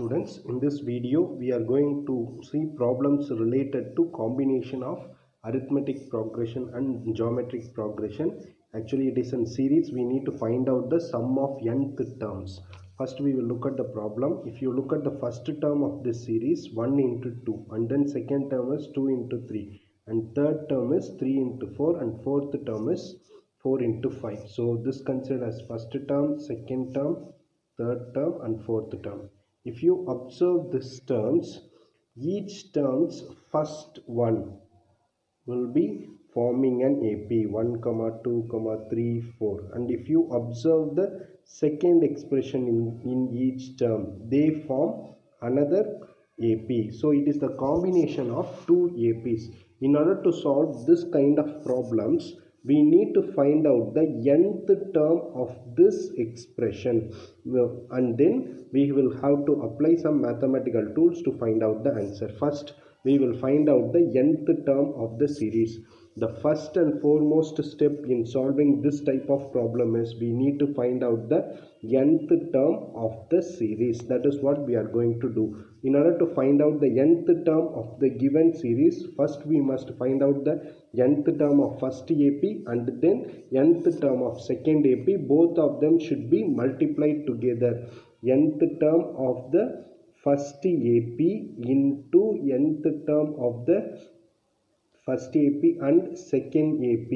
students. In this video we are going to see problems related to combination of arithmetic progression and geometric progression. Actually it is in series. We need to find out the sum of nth terms. First we will look at the problem. If you look at the first term of this series, 1 into 2, and then second term is 2 into 3, and third term is 3 into 4, and fourth term is 4 into 5. So this considered as first term, second term, third term and fourth term. If you observe these terms, each term's first one will be forming an AP 1, 2, 3, 4. And if you observe the second expression in each term, they form another AP. So it is the combination of two APs. In order to solve this kind of problems, we need to find out the nth term of this expression, and then we will have to apply some mathematical tools to find out the answer. First we will find out the nth term of the series. The first and foremost step in solving this type of problem is we need to find out the nth term of the series. That is what we are going to do. In order to find out the nth term of the given series, first we must find out the nth term of first AP and then nth term of second AP. Both of them should be multiplied together. Nth term of the first AP into nth term of the first AP and second AP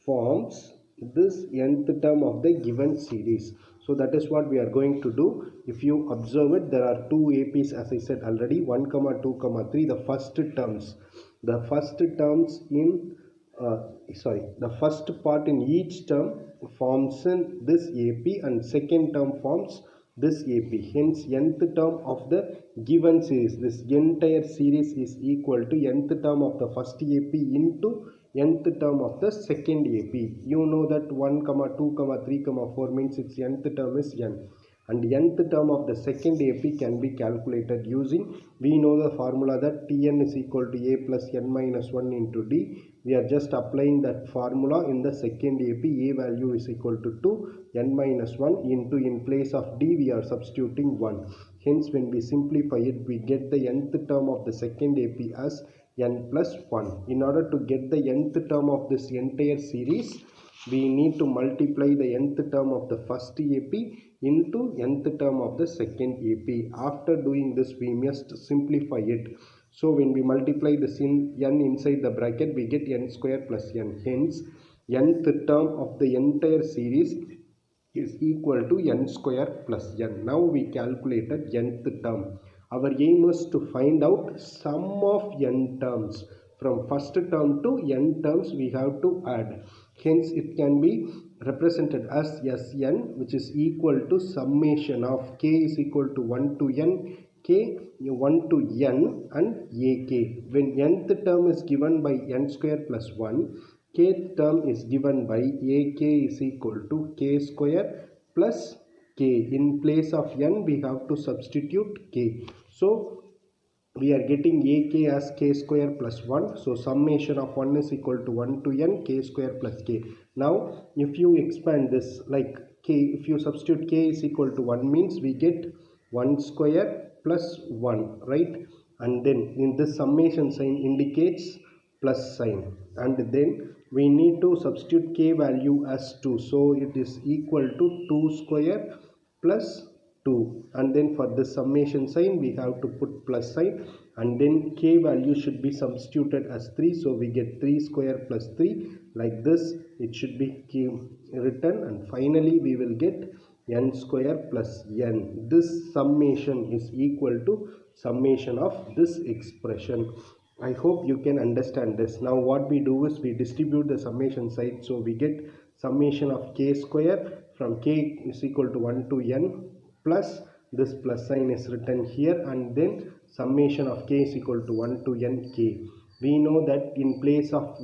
forms this nth term of the given series. So that is what we are going to do. If you observe it, there are two APs as I said already, 1, 2, 3. The first first part in each term forms in this AP and second term forms this AP. Hence nth term of the given series, this entire series is equal to nth term of the first AP into nth term of the second AP. You know that 1, 2, 3, 4 means its nth term is n, and nth term of the second AP can be calculated using, we know the formula that Tn is equal to a plus n minus 1 into d. We are just applying that formula in the second AP. A value is equal to 2, n minus 1 into, in place of d we are substituting 1. Hence when we simplify it, we get the nth term of the second AP as n plus 1. In order to get the nth term of this entire series, we need to multiply the nth term of the first AP into nth term of the second AP. After doing this, we must simplify it. So when we multiply this in n inside the bracket, we get n square plus n. Hence nth term of the entire series is equal to n square plus n. Now we calculated nth term. Our aim is to find out sum of n terms. From first term to n terms we have to add. Hence it can be represented as Sn, which is equal to summation of k is equal to 1 to n, k 1 to n and ak. When nth term is given by n square plus 1, kth term is given by ak is equal to k square plus k. In place of n we have to substitute k. So we are getting ak as k square plus 1. So summation of 1 is equal to 1 to n k square plus k. Now if you expand this like k, if you substitute k is equal to 1 means we get 1 square plus 1, right? And then in this summation sign indicates plus sign, and then we need to substitute k value as 2. So it is equal to 2 square plus 2, and then for the summation sign we have to put plus sign, and then k value should be substituted as 3. So we get 3 square plus 3. Like this it should be written, and finally we will get n square plus n. This summation is equal to summation of this expression. I hope you can understand this. Now what we do is we distribute the summation side. So we get summation of k square from k is equal to 1 to n plus this plus sign is written here, and then summation of k is equal to 1 to n k. We know that in place of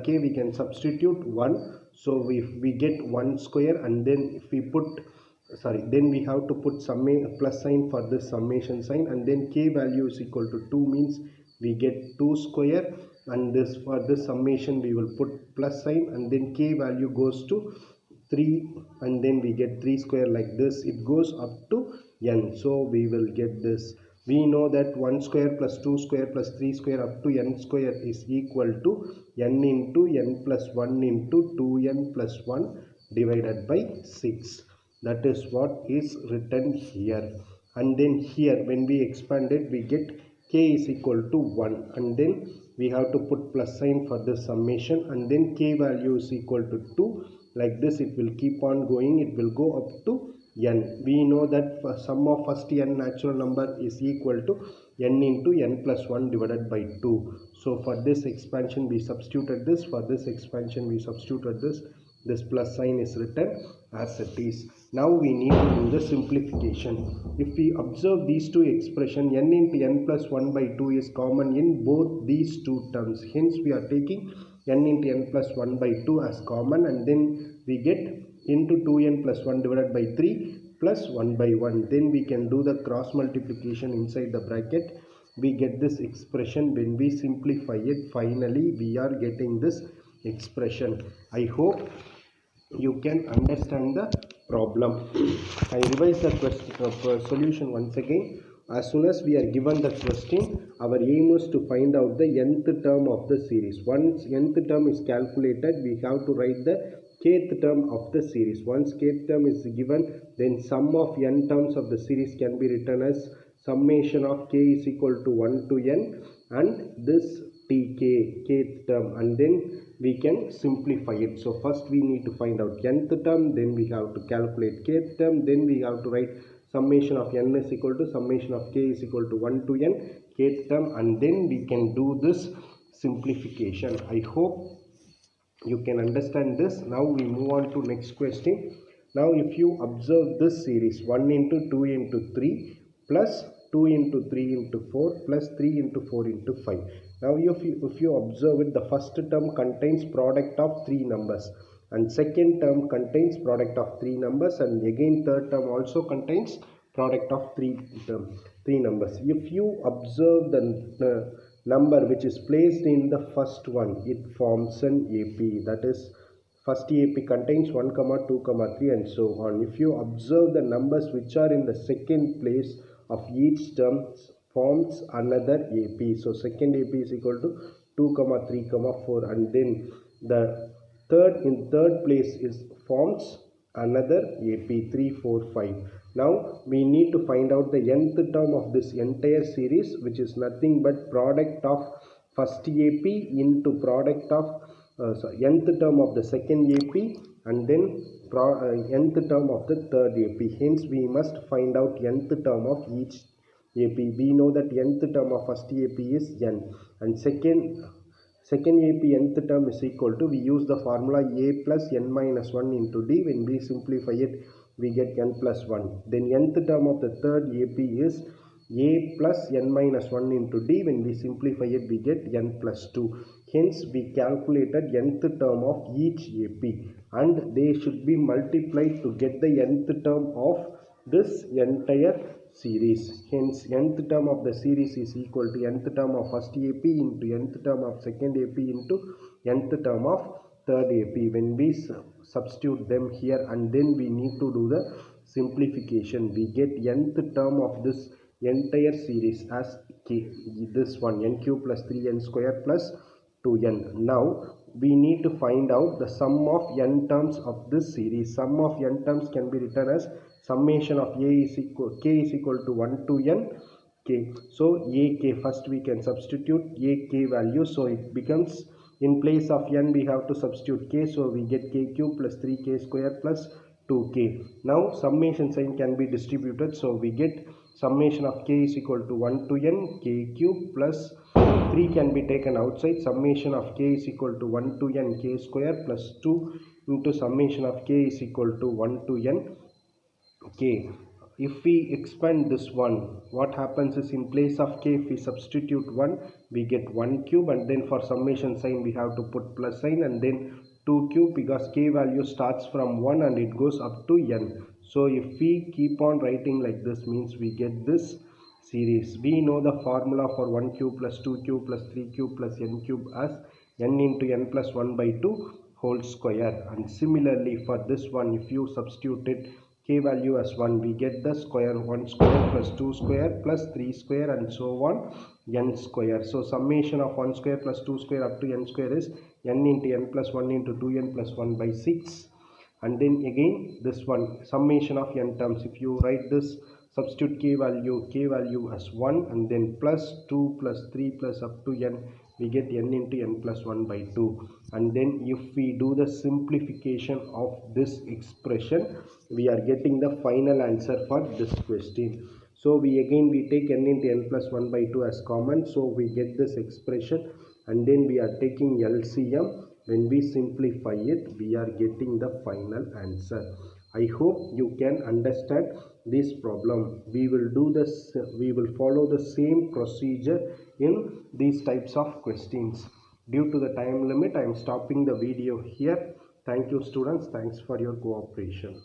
k we can substitute 1. So we get 1 square, and then if we put then we have to put plus sign for this summation sign, and then k value is equal to 2 means we get 2 square, and this for this summation we will put plus sign, and then k value goes to 3, and then we get 3 square. Like this it goes up to n. So we will get this. We know that 1 square plus 2 square plus 3 square up to n square is equal to n into n plus 1 into 2n plus 1 divided by 6. That is what is written here. And then here when we expand it, we get k is equal to 1, and then we have to put plus sign for this summation, and then k value is equal to 2. Like this it will keep on going, it will go up to n. We know that sum of first n natural number is equal to n into n plus 1 divided by 2. So for this expansion we substituted this, for this expansion we substituted this. This plus sign is written as it is. Now we need to do the simplification. If we observe these two expressions, n into n plus 1 by 2 is common in both these two terms. Hence we are taking n into n plus 1 by 2 as common, and then we get into 2n plus 1 divided by 3 plus 1 by 1. Then we can do the cross multiplication inside the bracket. We get this expression. When we simplify it, finally we are getting this expression. I hope you can understand the problem. I revise the question solution once again. As soon as we are given the question, our aim is to find out the nth term of the series. Once nth term is calculated, we have to write the kth term of the series. Once kth term is given, then sum of n terms of the series can be written as summation of k is equal to 1 to n and this tk, kth term, and then we can simplify it. So first we need to find out nth term, then we have to calculate kth term, then we have to write summation of n is equal to summation of k is equal to 1 to n, kth term, and then we can do this simplification. I hope you can understand this. Now we move on to next question. Now if you observe this series 1 into 2 into 3 plus 2 into 3 into 4 plus 3 into 4 into 5. Now if you observe it, the first term contains product of 3 numbers, and second term contains product of 3 numbers, and again third term also contains product of 3 numbers. If you observe the number which is placed in the first one, it forms an AP. That is, first AP contains 1, 2, 3 and so on. If you observe the numbers which are in the second place of each term, forms another AP. So second AP is equal to 2, 3, 4, and then the third place is forms another AP 3, 4, 5. Now we need to find out the nth term of this entire series, which is nothing but product of first AP into product of nth term of the second AP, and then nth term of the third AP. Hence we must find out nth term of each AP. We know that nth term of first AP is n, and second AP nth term is equal to, we use the formula a plus n minus 1 into d. When we simplify it, we get n plus 1. Then nth term of the third AP is a plus n minus 1 into d. When we simplify it, we get n plus 2. Hence we calculated nth term of each AP, and they should be multiplied to get the nth term of this entire series. Hence nth term of the series is equal to nth term of first AP into nth term of second AP into nth term of third AP. When we substitute them here, and then we need to do the simplification, we get nth term of this entire series as k, this one, n cube plus 3n square plus 2n. Now we need to find out the sum of n terms of this series. Sum of n terms can be written as summation of k is equal to 1 to n k. So ak, first we can substitute ak value, so it becomes, in place of n we have to substitute k, so we get k cube plus 3k square plus 2k. Now summation sign can be distributed, so we get summation of k is equal to 1 to n k cube plus 3 can be taken outside, summation of k is equal to 1 to n k square plus 2 into summation of k is equal to 1 to n k. If we expand this one, what happens is, in place of k, if we substitute 1, we get 1 cube, and then for summation sign we have to put plus sign, and then 2 cube, because k value starts from 1 and it goes up to n. So if we keep on writing like this, means we get this series. We know the formula for 1 cube plus 2 cube plus 3 cube plus n cube as n into n plus 1 by 2 whole square. And similarly for this one, if you substitute it, k value as 1, we get the square 1 square plus 2 square plus 3 square and so on n square. So summation of 1 square plus 2 square up to n square is n into n plus 1 into 2n plus 1 by 6. And then again this one summation of n terms, if you write this, substitute k value as 1 and then plus 2 plus 3 plus up to n, we get n into n plus 1 by 2. And then if we do the simplification of this expression, we are getting the final answer for this question. So we take n into n plus 1 by 2 as common, so we get this expression, and then we are taking LCM. When we simplify it, we are getting the final answer. I hope you can understand this problem. We will follow the same procedure in these types of questions. Due to the time limit, I am stopping the video here. Thank you students. Thanks for your cooperation.